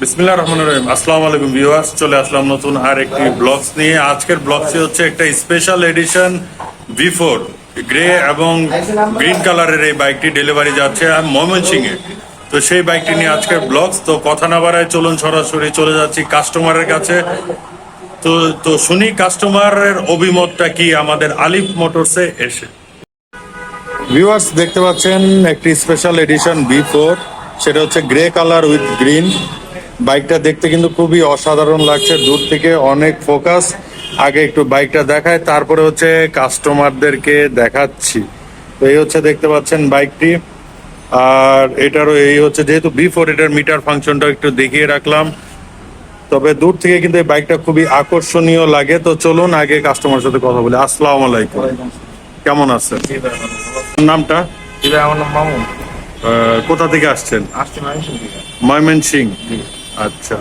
বিসমিল্লাহির রহমানির রহিম। আসসালামু আলাইকুম ভিউয়ার্স, চলে আসলাম নতুন আর একটি ব্লগস নিয়ে। আজকের ব্লগসটি হচ্ছে একটা স্পেশাল এডিশন V4 গ্রে এবং গ্রিন কালারের এই বাইকটি ডেলিভারি যাচ্ছে ময়মনসিংহে। তো সেই বাইকটি নিয়ে আজকের ব্লগস। তো কথা না বাড়ায় চলুন সরাসরি চলে যাচ্ছি কাস্টমারের কাছে। তো তো শুনি কাস্টমারের অভিমতটা কি আমাদের আলিফ মোটরসে এসে। ভিউয়ার্স দেখতে পাচ্ছেন একটি স্পেশাল এডিশন V4, সেটা হচ্ছে গ্রে কালার উইথ গ্রিন। বাইকটা দেখতে কিন্তু খুবই অসাধারণ লাগছে, দূর থেকে অনেক ফোকাস। আগে একটু বাইকটা দেখায়, তারপরে হচ্ছে কাস্টমারদেরকে দেখাচ্ছি। তো এই হচ্ছে দেখতে পাচ্ছেন বাইকটি, আর এটারও এই হচ্ছে যেহেতু V4, এটার মিটার ফাংশনটা একটু দেখিয়ে রাখলাম। তবে দূর থেকে কিন্তু এই বাইকটা খুবই আকর্ষণীয় লাগে। তো চলুন আগে কাস্টমারের সাথে কথা বলি। আসসালামু আলাইকুম, কেমন আছেন? নামটা? আমার নাম মামুন। কোথা থেকে আসছেন? আসছি ময়মনসিংহ থেকে। ময়মনসিংহ। আচ্ছা,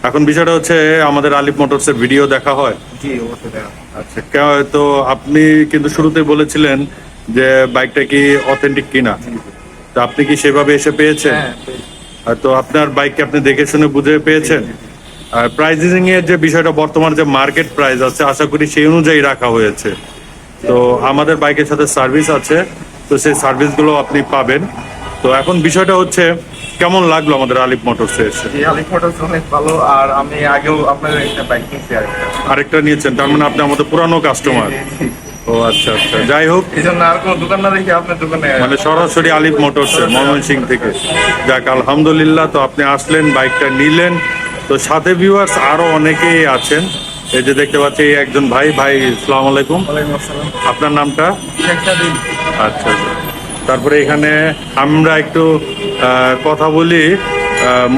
এখন বিষয়টা হচ্ছে আমাদের আলিফ মোটরসের ভিডিও দেখা হয়। জি অবশ্যই দেখা। আচ্ছা, তো আপনি কিন্তু শুরুতেই বলেছিলেন যে বাইকটা কি অথেন্টিক কিনা, তো আপনি কি সেভাবে এসে পেয়েছেন? হ্যাঁ, তো আপনার বাইককে আপনি দেখে শুনে বুঝে পেয়েছেন? আর প্রাইসিং এর যে বিষয়টা, বর্তমান যে মার্কেট প্রাইস আছে, আশা করি সেই অনুযায়ী রাখা হয়েছে। তো আমাদের বাইকের সাথে সার্ভিস আছে, তো সেই সার্ভিসগুলো আপনি পাবেন। তো এখন বিষয়টা হচ্ছে কেমন লাগলো আমাদের আলিফ মোটরসে এসে? জি আলিফ মোটরস অনেক ভালো। আর আমি আগেও আপনাদের একটা বাইক কিনছি আরেকটা নিয়েছেন, তার মানে আপনি আমাদের পুরানো কাস্টমার। ও আচ্ছা আচ্ছা, যাই হোক, এই জন্য আর কোনো দোকান না দেখি আপনার দোকানে মানে সরাসরি আলিফ মোটরসে ময়মনসিংহ থেকে। যাক আলহামদুলিল্লাহ, তো আপনি আসলেন, বাইকটা নিলেন। তো সাথে ভিউয়ার্স আরো অনেকেই আছেন। এই যে দেখতে পাচ্ছি এই একজন ভাই। আসসালামু আলাইকুম। ওয়ালাইকুম আসসালাম। আপনার নামটা? একটা দিন আচ্ছা আচ্ছা। তারপরে এখানে আমরা একটু কথা বলি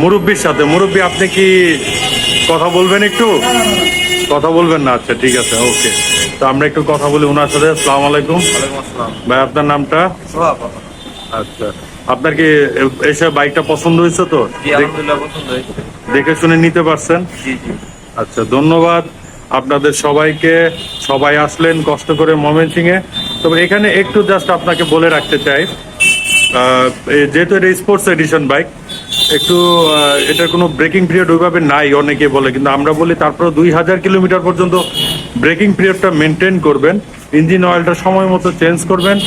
মুরব্বির সাথে। মুরব্বি, আপনি কি কথা বলবেন? একটু কথা বলবেন না? আচ্ছা ঠিক আছে, ওকে। তো আমরা একটু কথা বলি ওনার সাথে। আসসালামু আলাইকুম। ওয়ালাইকুম আসসালাম। ভাই, আপনার নামটা? সোহাগ। আচ্ছা, আপনার কি এসে বাইকটা পছন্দ হয়েছে? তো জি আলহামদুলিল্লাহ পছন্দ হয়েছে। দেখে শুনে নিতে পারছেন? জি জি। আচ্ছা, ধন্যবাদ আপনাদের সবাইকে। সবাই আসলেন কষ্ট করে ময়মনসিংহে। তবে এখানে একটু জাস্ট আপনাকে বলে রাখতে চাই, যেহেতু এটা স্পোর্টস এডিশন বাইক, একটু এটার কোনো ব্রেকিং পিরিয়ড ওইভাবে নাই অনেকে বলে, কিন্তু আমরা বলি তারপরে 2000 কিলোমিটার পর্যন্ত ব্রেকিং পিরিয়ডটা মেনটেন করবেন। ইঞ্জিন অয়েলটা সময় মতো চেঞ্জ করবেন।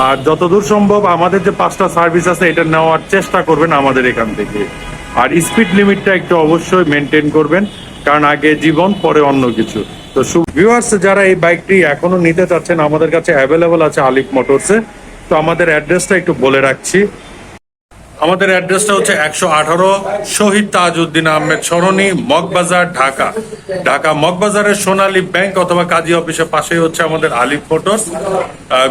আর যতদূর সম্ভব আমাদের যে 5টা সার্ভিস আছে, এটা নেওয়ার চেষ্টা করবেন আমাদের এখান থেকে। আর স্পিড লিমিটটা একটু অবশ্যই মেনটেন করবেন, কারণ আগে জীবন পরে অন্য কিছু। তো ভিউয়ার্স, যারা এই বাইকটি এখনো নিতে চাচ্ছেন, আমাদের কাছে অ্যাভেলেবল আছে আলিফ মোটরসে। তো আমাদের অ্যাড্রেসটা একটু বলে রাখছি। আমাদের অ্যাড্রেসটা হচ্ছে 118 শহীদ তাজউদ্দিন আহমেদ সরণি, মগবাজার, ঢাকা। ঢাকা মগবাজারের সোনালী ব্যাংক অথবা কাজী অফিসের পাশেই হচ্ছে আমাদের আলিফ মোটরস।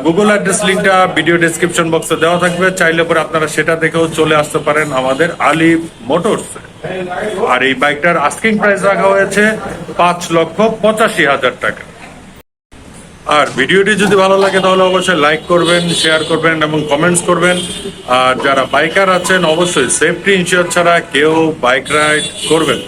গুগল অ্যাড্রেস লিঙ্কটা ভিডিও ডেসক্রিপশন বক্সে দেওয়া থাকবে, চাইলে পরে আপনারা সেটা দেখেও চলে আসতে পারেন আমাদের আলিফ মোটরস। আর এই বাইকটার আস্কিং প্রাইস রাখা হয়েছে 5,85,000 টাকা। আর ভিডিওটি যদি ভালো লাগে তাহলে অবশ্যই লাইক করবেন, শেয়ার করবেন এবং কমেন্টস করবেন। আর যারা বাইকার আছেন, অবশ্যই সেফটি ইনশিওর ছাড়া কেউ বাইক রাইড করবেন।